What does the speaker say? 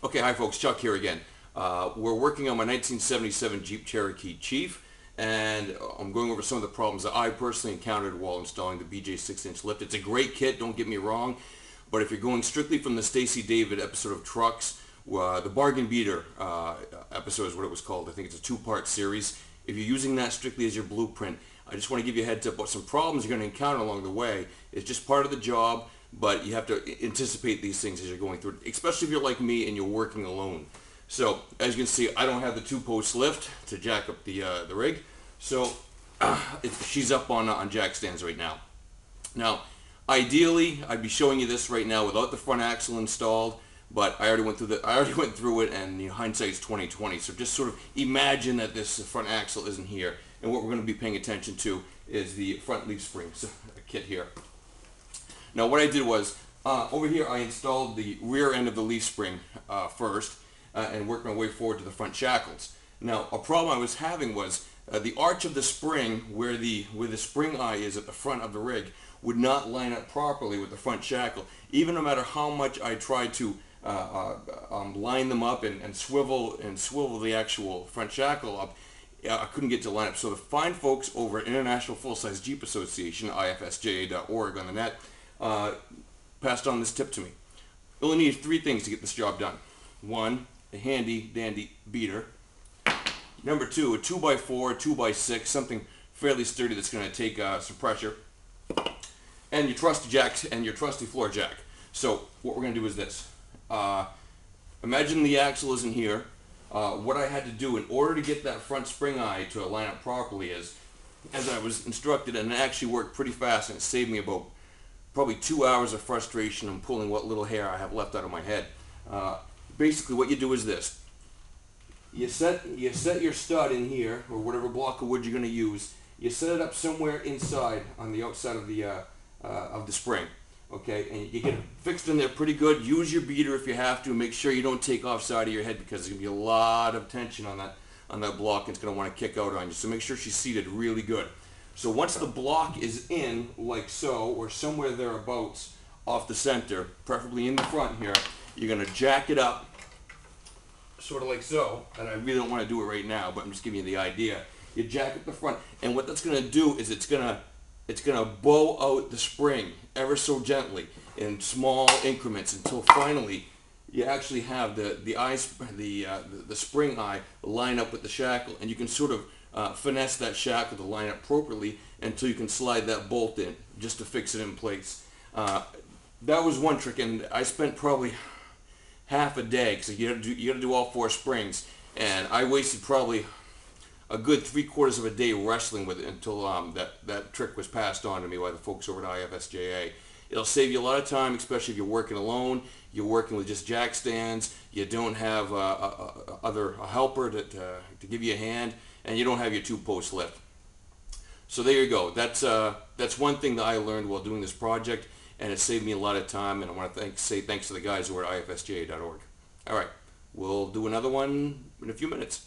Okay, hi folks, Chuck here again. We're working on my 1977 Jeep Cherokee Chief, and I'm going over some of the problems that I personally encountered while installing the BJ 6-inch lift. It's a great kit, don't get me wrong, but if you're going strictly from the Stacy David episode of Trucks, the Bargain Beater episode is what it was called. I think it's a two-part series. If you're using that strictly as your blueprint, I just want to give you a heads up about some problems you're going to encounter along the way. It's just part of the job, but you have to anticipate these things as you're going through it, especially if you're like me and you're working alone. So, as you can see, I don't have the two-post lift to jack up the rig, so she's up on jack stands right now. Now, ideally, I'd be showing you this right now without the front axle installed, but I already went through it, and hindsight is 20/20. So just sort of imagine that this front axle isn't here, and what we're going to be paying attention to is the front leaf spring kit here. Now, what I did was over here I installed the rear end of the leaf spring first, and worked my way forward to the front shackles. Now, a problem I was having was the arch of the spring, where the spring eye is at the front of the rig, would not line up properly with the front shackle. Even no matter how much I tried to line them up and swivel the actual front shackle up, I couldn't get to line up. So the fine folks over at International Full-Size Jeep Association, ifsja.org on the net, passed on this tip to me. You only need three things to get this job done. One, a handy dandy beater. Number two, a 2x4, 2x6, something fairly sturdy that's going to take some pressure. And your trusty jacks and your trusty floor jack. So what we're going to do is this. Imagine the axle isn't here. What I had to do in order to get that front spring eye to line up properly is, as I was instructed, and it actually worked pretty fast, and it saved me about probably 2 hours of frustration and pulling what little hair I have left out of my head. Basically what you do is this. You set your stud in here, or whatever block of wood you're going to use. You set it up somewhere inside on the outside of the spring. Okay, and you get it fixed in there pretty good. Use your beater if you have to. Make sure you don't take off side of your head, because there's going to be a lot of tension on that block, and it's going to want to kick out on you. So make sure she's seated really good. So once the block is in, like so, or somewhere thereabouts off the center, preferably in the front here, you're going to jack it up, sort of like so. And I really don't want to do it right now, but I'm just giving you the idea. You jack up the front, and what that's going to do is it's going to bow out the spring ever so gently in small increments until finally you actually have the spring eye line up with the shackle, and you can sort of finesse that shackle to line up appropriately until you can slide that bolt in just to fix it in place. That was one trick, and I spent probably half a day, because you got to do all four springs, and I wasted probably a good 3/4 of a day wrestling with it until that trick was passed on to me by the folks over at IFSJA. It'll save you a lot of time, especially if you're working alone, you're working with just jack stands, you don't have a helper to give you a hand, and you don't have your two-post lift. So there you go. That's one thing that I learned while doing this project, and it saved me a lot of time, and I want to say thanks to the guys over at ifsja.org. All right, we'll do another one in a few minutes.